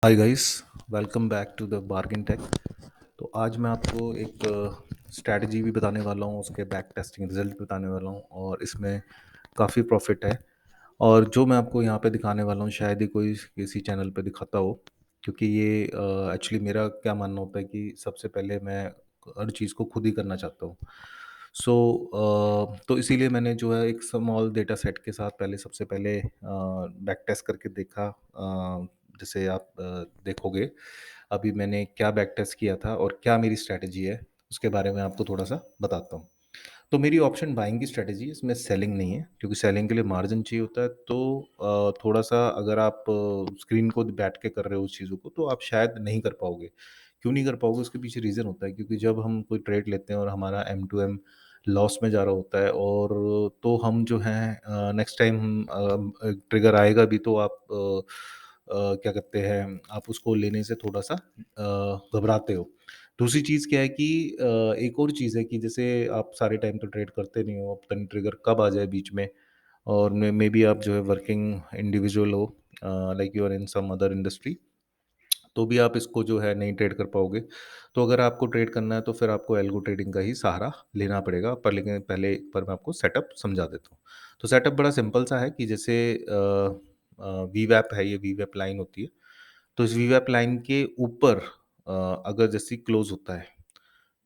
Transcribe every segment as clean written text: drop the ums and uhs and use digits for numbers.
Hi guys, welcome back to the bargain tech. तो आज मैं आपको एक स्ट्रैटेजी भी बताने वाला हूँ, उसके बैक टेस्टिंग रिजल्ट बताने वाला हूँ और इसमें काफ़ी प्रॉफिट है। और जो मैं आपको यहाँ पे दिखाने वाला हूँ शायद ही कोई किसी चैनल पे दिखाता हो, क्योंकि ये एक्चुअली मेरा क्या मानना होता है कि सबसे पहले मैं हर चीज़ को खुद ही करना चाहता हूँ। सो तो इसीलिए मैंने जो है एक स्मॉल डेटा सेट के साथ पहले सबसे पहले बैक टेस्ट करके देखा। जैसे आप देखोगे अभी मैंने क्या बैक टेस्ट किया था और क्या मेरी स्ट्रैटेजी है, उसके बारे में आपको थोड़ा सा बताता हूँ। तो मेरी ऑप्शन बाइंग की स्ट्रैटेजी है, इसमें सेलिंग नहीं है, क्योंकि सेलिंग के लिए मार्जिन चाहिए होता है। तो थोड़ा सा अगर आप स्क्रीन को बैठ के कर रहे हो उस चीज़ों को, तो आप शायद नहीं कर पाओगे। क्यों नहीं कर पाओगे, उसके पीछे रीज़न होता है, क्योंकि जब हम कोई ट्रेड लेते हैं और हमारा एम टू एम लॉस में जा रहा होता है, और तो हम जो हैं नेक्स्ट टाइम हम ट्रिगर आएगा भी तो आप क्या कहते हैं, आप उसको लेने से थोड़ा सा घबराते हो। दूसरी चीज़ क्या है कि एक और चीज़ है कि जैसे आप सारे टाइम तो ट्रेड करते नहीं हो, पता नहीं ट्रिगर कब आ जाए बीच में। और मे बी आप जो है वर्किंग इंडिविजुअल हो, like you are in some other industry, तो भी आप इसको जो है नहीं ट्रेड कर पाओगे। तो अगर आपको ट्रेड करना है तो फिर आपको एल्गो ट्रेडिंग का ही सहारा लेना पड़ेगा। पर लेकिन पहले एक बार मैं आपको सेटअप समझा देता हूँ। तो सेटअप बड़ा सिंपल सा है कि जैसे वी वैप है, ये वी वैप लाइन होती है। तो इस वी वैप लाइन के ऊपर अगर जैसे क्लोज होता है,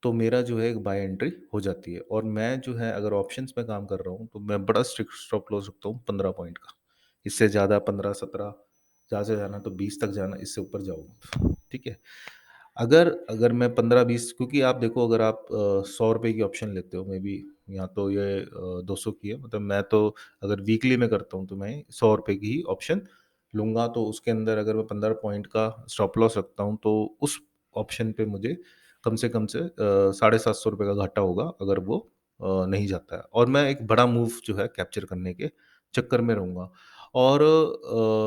तो मेरा जो है एक बाय एंट्री हो जाती है। और मैं जो है अगर ऑप्शंस में काम कर रहा हूँ, तो मैं बड़ा स्ट्रिक्ट स्टॉप लॉस रखता हूँ 15 पॉइंट का। इससे ज़्यादा 15 17, ज़्यादा से जाना तो 20 तक जाना, इससे ऊपर जाओ मत। ठीक है। अगर अगर मैं 15 20, क्योंकि आप देखो अगर आप 100 रुपये की ऑप्शन लेते हो, मे बी यहाँ तो ये 200 की है, मतलब मैं तो अगर वीकली में करता हूँ तो मैं 100 रुपये की ही ऑप्शन लूँगा। तो उसके अंदर अगर मैं 15 पॉइंट का स्टॉप लॉस रखता हूँ, तो उस ऑप्शन पे मुझे कम से 750 रुपये का घाटा होगा अगर वो नहीं जाता है, और मैं एक बड़ा मूव जो है कैप्चर करने के चक्कर में रहूँगा। और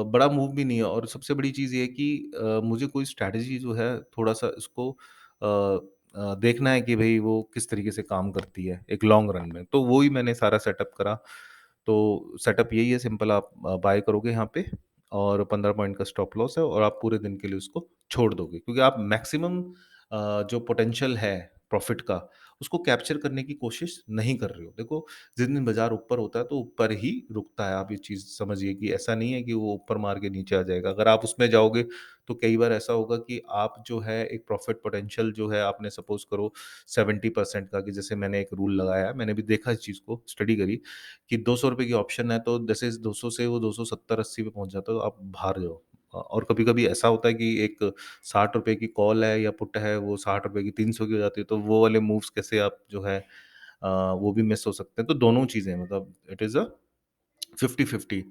बड़ा मूव भी नहीं है, और सबसे बड़ी चीज़ ये है कि मुझे कोई स्ट्रैटेजी जो है थोड़ा-सा इसको देखना है कि भई वो किस तरीके से काम करती है एक लॉन्ग रन में। तो वो ही मैंने सारा सेटअप करा। तो सेटअप यही है सिंपल, आप बाय करोगे यहाँ पे, और 15 पॉइंट का स्टॉप लॉस है, और आप पूरे दिन के लिए उसको छोड़ दोगे, क्योंकि आप मैक्सिमम जो पोटेंशियल है प्रॉफ़िट का, उसको कैप्चर करने की कोशिश नहीं कर रहे हो। देखो, जिस दिन बाज़ार ऊपर होता है तो ऊपर ही रुकता है। आप ये चीज़ समझिए कि ऐसा नहीं है कि वो ऊपर मार के नीचे आ जाएगा। अगर आप उसमें जाओगे तो कई बार ऐसा होगा कि आप जो है एक प्रॉफ़िट पोटेंशियल जो है, आपने सपोज़ करो 70% का, कि जैसे मैंने एक रूल लगाया है, मैंने भी देखा इस चीज़ को, स्टडी करी कि ₹200 की ऑप्शन है, तो जैसे इस 200 से वो 270-80 पे पहुँच जाता है, तो आप बाहर जाओ। और कभी-कभी ऐसा होता है कि एक ₹60 की कॉल है या पुट है, वो ₹60 की 300 की हो जाती है, तो वो वाले मूव्स कैसे आप जो है वो भी मिस हो सकते हैं। तो दोनों चीज़ें, मतलब it is a 50-50,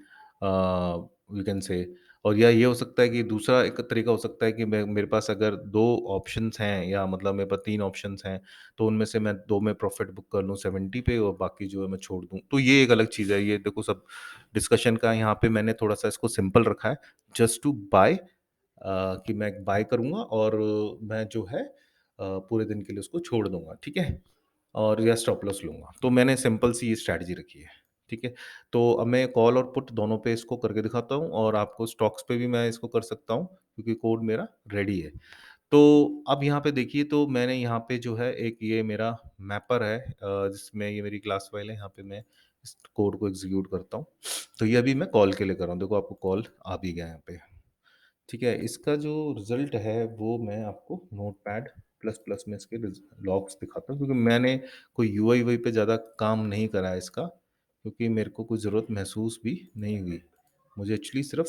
we can say. और या ये हो सकता है कि दूसरा एक तरीका हो सकता है कि मैं, मेरे पास अगर 2 ऑप्शंस हैं, या मतलब मेरे पास 3 ऑप्शंस हैं, तो उनमें से मैं 2 में प्रॉफ़िट बुक कर लूँ 70 पे, और बाकी जो है मैं छोड़ दूँ। तो ये एक अलग चीज़ है। ये देखो, सब डिस्कशन का यहाँ पे मैंने थोड़ा-सा इसको सिंपल रखा है, जस्ट टू बाय, कि मैं बाय करूँगा और मैं जो है पूरे दिन के लिए उसको छोड़ दूँगा, ठीक है? और या स्टॉप लॉस लूँगा। तो मैंने सिंपल सी ये स्ट्रैटेजी रखी है, ठीक है? तो अब मैं कॉल और पुट दोनों पे इसको करके दिखाता हूँ, और आपको स्टॉक्स पे भी मैं इसको कर सकता हूँ, क्योंकि कोड मेरा रेडी है। तो अब यहाँ पे देखिए, तो मैंने यहाँ पे जो है एक ये मेरा मैपर है, जिसमें ये मेरी क्लास फाइल है, यहाँ पे मैं इस कोड को एग्ज़ीक्यूट करता हूँ। तो ये अभी मैं कॉल के लिए कर रहा हूँ। देखो, आपको कॉल आ भी गया यहाँ पे। ठीक है, इसका जो रिज़ल्ट है वो मैं आपको नोटपैड प्लस प्लस में इसके लॉग्स दिखाता हूँ, क्योंकि मैंने कोई यूआई वूआई पे ज़्यादा काम नहीं करा है इसका, क्योंकि मेरे को कोई ज़रूरत महसूस भी नहीं हुई। मुझे एक्चुअली सिर्फ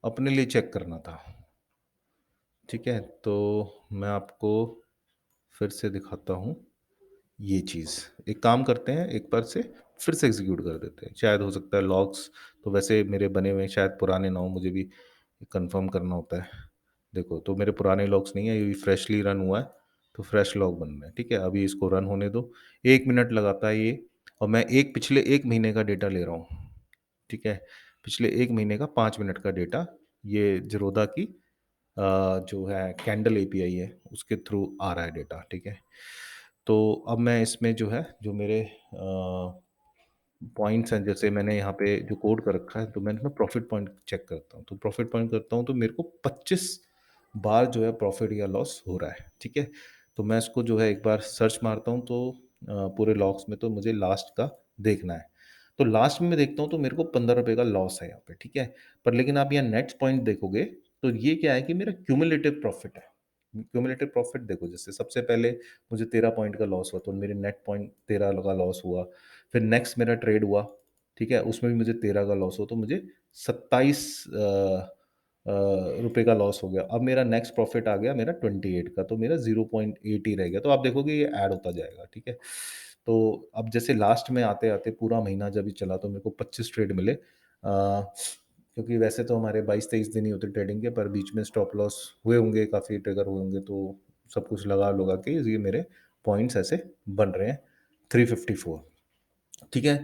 अपने लिए चेक करना था। ठीक है, तो मैं आपको फिर से दिखाता हूँ ये चीज़। एक काम करते हैं, एक बार से फिर से एग्ज़ीक्यूट कर देते हैं। शायद हो सकता है लॉग्स तो वैसे मेरे बने हुए हैं, शायद पुराने ना हों, मुझे भी कन्फर्म करना होता है। देखो, तो मेरे पुराने लॉग्स नहीं है, ये फ्रेशली रन हुआ है, तो फ्रेश लॉग बन रहे हैं, ठीक है? अभी इसको रन होने दो। 1 मिनट लगाता है ये, और मैं एक पिछले 1 महीने का डेटा ले रहा हूँ, ठीक है? पिछले 1 महीने का 5 मिनट का डेटा, ये ज़ीरोधा की जो है कैंडल एपीआई है, उसके थ्रू आ रहा है डेटा, ठीक है? तो अब मैं इसमें जो है, जो मेरे पॉइंट्स हैं, जैसे मैंने यहाँ पे जो कोड कर रखा है, तो मैं इसमें प्रॉफिट पॉइंट चेक करता हूँ, तो प्रॉफिट पॉइंट करता हूँ तो मेरे को 25 बार जो है प्रॉफिट या लॉस हो रहा है, ठीक है। तो मैं इसको जो है एक बार सर्च मारता हूँ, तो पूरे लॉग्स में तो मुझे लास्ट का देखना है। तो लास्ट में मैं देखता हूँ तो मेरे को 15 रुपये का लॉस है यहाँ पे, ठीक है। पर लेकिन आप यहाँ नेट पॉइंट देखोगे तो ये क्या है कि मेरा क्यूमुलेटिव प्रॉफिट है। क्यूमुलेटिव प्रॉफिट देखो, जैसे सबसे पहले मुझे 13 पॉइंट का लॉस हुआ, तो मेरे नेट पॉइंट 13 का लॉस हुआ। फिर नेक्स्ट मेरा ट्रेड हुआ, ठीक है, उसमें भी मुझे 13 का लॉस हुआ, तो मुझे 27 रुपये का लॉस हो गया। अब मेरा नेक्स्ट प्रॉफिट आ गया मेरा 28 का, तो मेरा 0.8 ही रह गया। तो आप देखोगे ये ऐड होता जाएगा, ठीक है। तो अब जैसे लास्ट में आते आते पूरा महीना जब ये चला तो मेरे को 25 ट्रेड मिले, क्योंकि वैसे तो हमारे 22-23 दिन ही होते ट्रेडिंग के, पर बीच में स्टॉप लॉस हुए होंगे, काफ़ी ट्रिगर हुए होंगे, तो सब कुछ लगा लगा के ये मेरे पॉइंट्स ऐसे बन रहे हैं 354, ठीक है।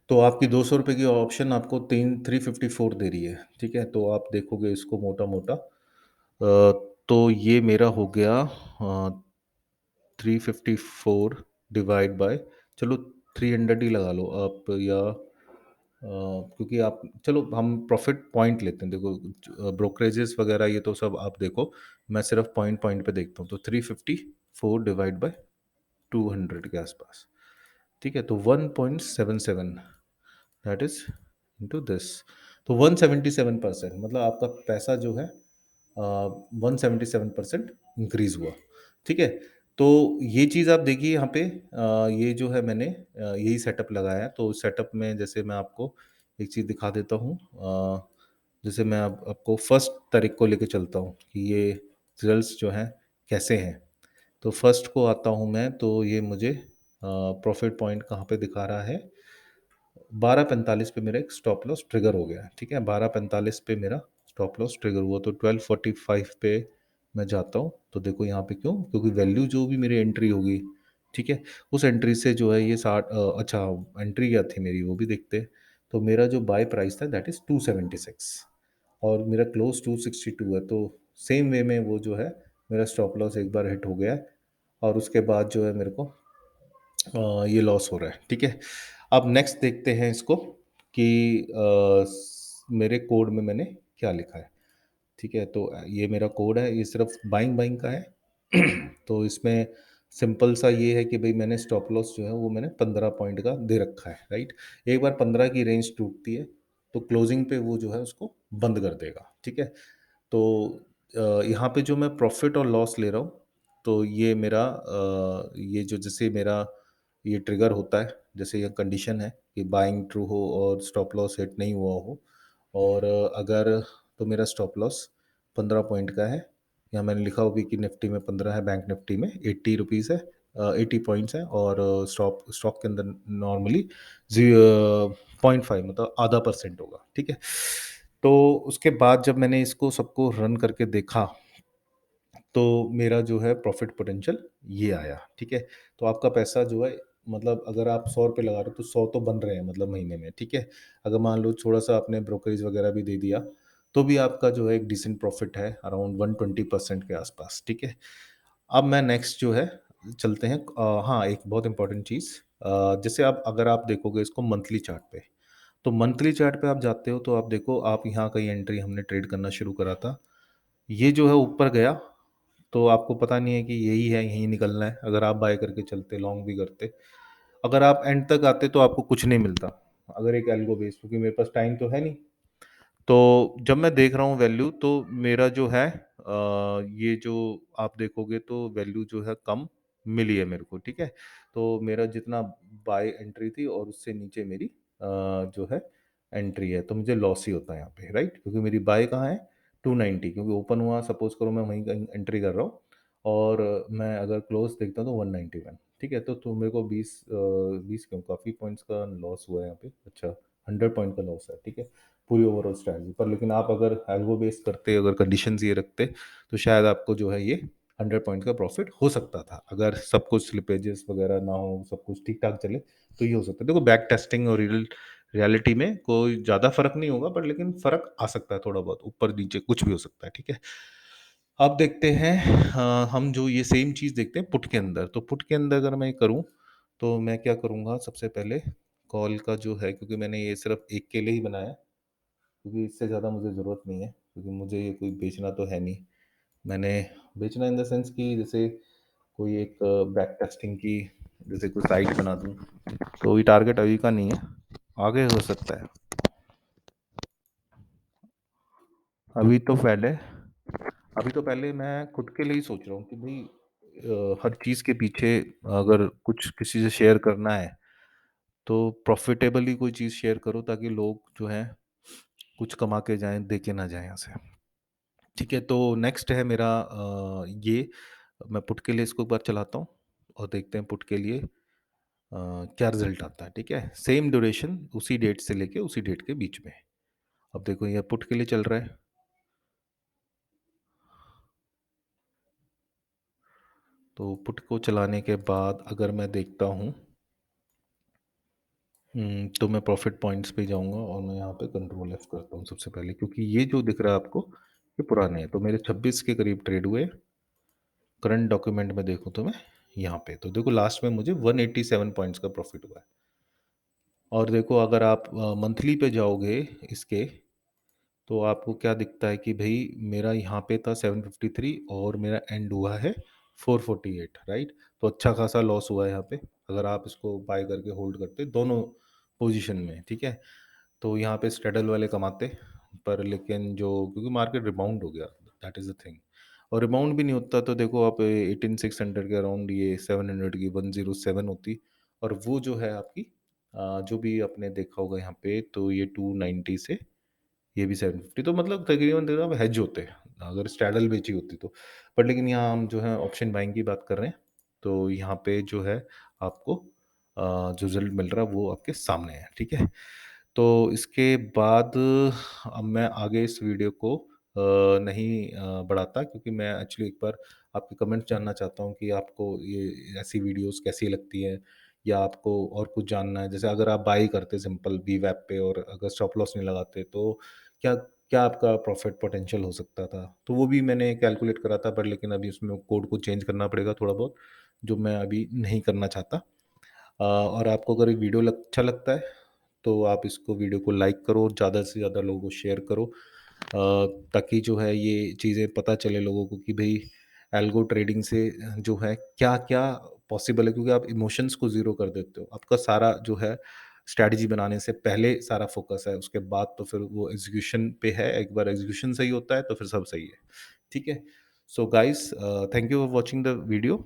तो आपकी 200 रुपये की ऑप्शन आपको 354 दे रही है, ठीक है। तो आप देखोगे इसको मोटा मोटा, तो ये मेरा हो गया 354 डिवाइड बाय, चलो 300 ही लगा लो आप, या क्योंकि आप, चलो हम प्रॉफिट पॉइंट लेते हैं, देखो ब्रोकरेजेस वगैरह ये तो सब आप देखो, मैं सिर्फ पॉइंट पॉइंट पे देखता हूँ। तो 354 डिवाइड बाय 200 के आसपास, ठीक है। तो 1.77, दैट इज इनटू दिस। तो 177%, मतलब आपका पैसा जो है 177% इंक्रीज हुआ, ठीक है। तो ये चीज़ आप देखिए यहाँ पे, ये जो है मैंने यही सेटअप लगाया है। तो सेटअप में जैसे मैं आपको एक चीज़ दिखा देता हूँ, जैसे मैं आपको फर्स्ट तारीख को लेके चलता हूँ कि ये रिजल्ट्स जो हैं कैसे हैं। तो फर्स्ट को आता हूँ मैं, तो ये मुझे प्रॉफिट पॉइंट कहाँ पे दिखा रहा है, 12:45 पे मेरा एक स्टॉप लॉस ट्रिगर हो गया है, ठीक है। 12:45 पे मेरा स्टॉप लॉस ट्रिगर हुआ, तो 12:45 पे मैं जाता हूँ। तो देखो यहाँ पे क्यों, क्योंकि वैल्यू जो भी मेरी एंट्री होगी, ठीक है, उस एंट्री से जो है ये 60, अच्छा एंट्री क्या थी मेरी वो भी देखते हैं। तो मेरा जो बाय प्राइस था दैट इज़ 276, और मेरा क्लोज 262 है। तो सेम वे में वो जो है मेरा स्टॉप लॉस एक बार हिट हो गया है, और उसके बाद जो है मेरे को ये लॉस हो रहा है, ठीक है। अब नेक्स्ट देखते हैं इसको कि मेरे कोड में मैंने क्या लिखा है, ठीक है। तो ये मेरा कोड है, ये सिर्फ बाइंग बाइंग का है। तो इसमें सिंपल सा ये है कि भाई मैंने स्टॉप लॉस जो है वो मैंने 15 पॉइंट का दे रखा है, राइट। एक बार 15 की रेंज टूटती है तो क्लोजिंग पे वो जो है उसको बंद कर देगा, ठीक है। तो यहाँ पे जो मैं प्रॉफिट और लॉस ले रहा हूँ, तो ये मेरा ये जो जैसे मेरा ये ट्रिगर होता है, जैसे ये कंडीशन है कि बाइंग ट्रू हो और स्टॉप लॉस हिट नहीं हुआ हो, और अगर, तो मेरा स्टॉप लॉस 15 पॉइंट का है। यहाँ मैंने लिखा होगी कि निफ्टी में 15 है, बैंक निफ्टी में 80 रुपीज़ है, 80 पॉइंट्स है, और स्टॉक स्टॉक के अंदर नॉर्मली 0.5 मतलब आधा परसेंट होगा, ठीक है। तो उसके बाद जब मैंने इसको सबको रन करके देखा, तो मेरा जो है प्रॉफिट पोटेंशियल ये आया, ठीक है। तो आपका पैसा जो है, मतलब अगर आप 100 रुपये लगा रहे हो तो 100 तो बन रहे हैं मतलब महीने में, ठीक है। अगर मान लो थोड़ा सा आपने ब्रोकरेज वगैरह भी दे दिया, तो भी आपका जो है एक डिसेंट प्रॉफिट है अराउंड 120% के आसपास, ठीक है। अब मैं नेक्स्ट जो है चलते हैं, हाँ एक बहुत इंपॉर्टेंट चीज़, जैसे आप अगर आप देखोगे इसको मंथली चार्ट पे, तो मंथली चार्ट पे आप जाते हो तो आप देखो, आप यहाँ कहीं एंट्री हमने ट्रेड करना शुरू करा था, ये जो है ऊपर गया, तो आपको पता नहीं है कि यही है, यहीं निकलना है। अगर आप बाय करके चलते, लॉन्ग भी करते, अगर आप एंड तक आते तो आपको कुछ नहीं मिलता, अगर एक एल्गो बेस, क्योंकि मेरे पास टाइम तो है नहीं। तो जब मैं देख रहा हूँ वैल्यू, तो मेरा जो है ये जो आप देखोगे तो वैल्यू जो है कम मिली है मेरे को, ठीक है। तो मेरा जितना बाय एंट्री थी और उससे नीचे मेरी जो है एंट्री है, तो मुझे लॉस ही होता है यहाँ पे, राइट, क्योंकि मेरी बाय कहाँ है 290, क्योंकि ओपन हुआ, सपोज करो मैं वहीं कहीं एंट्री कर रहा हूँ, और मैं अगर क्लोज देखता हूँ तो 191, ठीक है। तो मेरे को 20 क्यों, काफ़ी पॉइंट्स का लॉस हुआ है यहाँ पे, अच्छा 100 पॉइंट का लॉस है, ठीक है, पूरी ओवरऑल स्ट्रैटेजी पर। लेकिन आप अगर एल्गो बेस करते, अगर कंडीशंस ये रखते, तो शायद आपको जो है ये 100 पॉइंट का प्रॉफिट हो सकता था, अगर सब कुछ स्लिपेजेस वगैरह ना हो, सब कुछ ठीक ठाक चले, तो ये हो सकता है। देखो बैक टेस्टिंग और रियलिटी में कोई ज़्यादा फर्क नहीं होगा, पर लेकिन फर्क आ सकता है थोड़ा बहुत, ऊपर नीचे कुछ भी हो सकता है, ठीक है। अब देखते हैं, हम जो ये सेम चीज़ देखते हैं पुट के अंदर। तो पुट के अंदर अगर मैं करूँ, तो मैं क्या करूँगा, सबसे पहले कॉल का जो है, क्योंकि मैंने ये सिर्फ़ एक के लिए ही बनाया है, क्योंकि इससे ज़्यादा मुझे ज़रूरत नहीं है, क्योंकि मुझे ये कोई बेचना तो है नहीं। मैंने बेचना इन द सेंस कि जैसे कोई एक बैक टेस्टिंग की जैसे कोई साइट बना दूँ, तो ये टारगेट अभी का नहीं है, आगे हो सकता है। अभी तो पहले अभी तो पहले मैं खुद के लिए ही सोच रहा हूँ कि भई हर चीज़ के पीछे अगर कुछ किसी से शेयर करना है, तो प्रॉफ़िटेबल ही कोई चीज़ शेयर करो, ताकि लोग जो हैं कुछ कमा के जाएँ, दे के ना जाएँ यहाँ से। ठीक है, तो नेक्स्ट है मेरा ये मैं पुट के लिए इसको एक बार चलाता हूँ और देखते हैं पुट के लिए क्या रिज़ल्ट आता है, ठीक है? सेम ड्यूरेशन उसी डेट से लेके उसी डेट के बीच में। अब देखो ये पुट के लिए चल रहा है, तो पुट को चलाने के बाद अगर मैं देखता हूँ, तो मैं प्रॉफ़िट पॉइंट्स पे जाऊँगा और मैं यहाँ पे कंट्रोल एफ करता हूँ सबसे पहले, क्योंकि ये जो दिख रहा है आपको, ये पुराने हैं। तो मेरे 26 के करीब ट्रेड हुए, करंट डॉक्यूमेंट में देखूँ तो मैं यहाँ पे, तो देखो लास्ट में मुझे 187 पॉइंट्स का प्रॉफ़िट हुआ है। और देखो अगर आप मंथली पे जाओगे इसके, तो आपको क्या दिखता है कि भई मेरा यहाँ पे था 753 और मेरा एंड हुआ है 448, राइट? तो अच्छा खासा लॉस हुआ है यहाँ पे, अगर आप इसको बाय करके होल्ड करते दोनों पोज़ीशन में, ठीक है? तो यहाँ पे स्ट्रैडल वाले कमाते, पर लेकिन जो क्योंकि मार्केट रिबाउंड हो गया, दैट इज़ द थिंग। और रिबाउंड भी नहीं होता तो देखो आप 18600 के अराउंड ये 700 की 107 होती, और वो जो है आपकी जो भी आपने देखा होगा यहाँ पे, तो ये 290 से ये भी 750, तो मतलब तकरीबन तकरीबन हेज होते हैं, अगर स्ट्रैडल बेची होती तो। बट लेकिन यहाँ हम जो है ऑप्शन बाइंग की बात कर रहे हैं, तो यहाँ पे जो है आपको जो रिज़ल्ट मिल रहा है वो आपके सामने है, ठीक है? तो इसके बाद अब मैं आगे इस वीडियो को नहीं बढ़ाता, क्योंकि मैं एक्चुअली एक बार आपके कमेंट्स जानना चाहता हूँ कि आपको ये ऐसी वीडियोज़ कैसी लगती हैं, या आपको और कुछ जानना है? जैसे अगर आप बाय करते सिंपल वीवैप पे और अगर स्टॉप लॉस नहीं लगाते, तो क्या क्या आपका प्रॉफ़िट पोटेंशियल हो सकता था? तो वो भी मैंने कैलकुलेट करा था, बट लेकिन अभी उसमें कोड को चेंज करना पड़ेगा थोड़ा बहुत, जो मैं अभी नहीं करना चाहता। और आपको अगर ये वीडियो अच्छा लगता है, तो आप इसको वीडियो को लाइक करो और ज़्यादा से ज़्यादा लोगों को शेयर करो, ताकि जो है ये चीज़ें पता चले लोगों को कि भई एल्गो ट्रेडिंग से जो है क्या-क्या पॉसिबल है, क्योंकि आप इमोशंस को ज़ीरो कर देते हो। आपका सारा जो है स्ट्रैटेजी बनाने से पहले सारा फ़ोकस है, उसके बाद तो फिर वो एग्ज़ीक्यूशन पे है, एक बार एग्ज़ीक्यूशन सही होता है तो फिर सब सही है। ठीक है? So guys thank you for watching the video.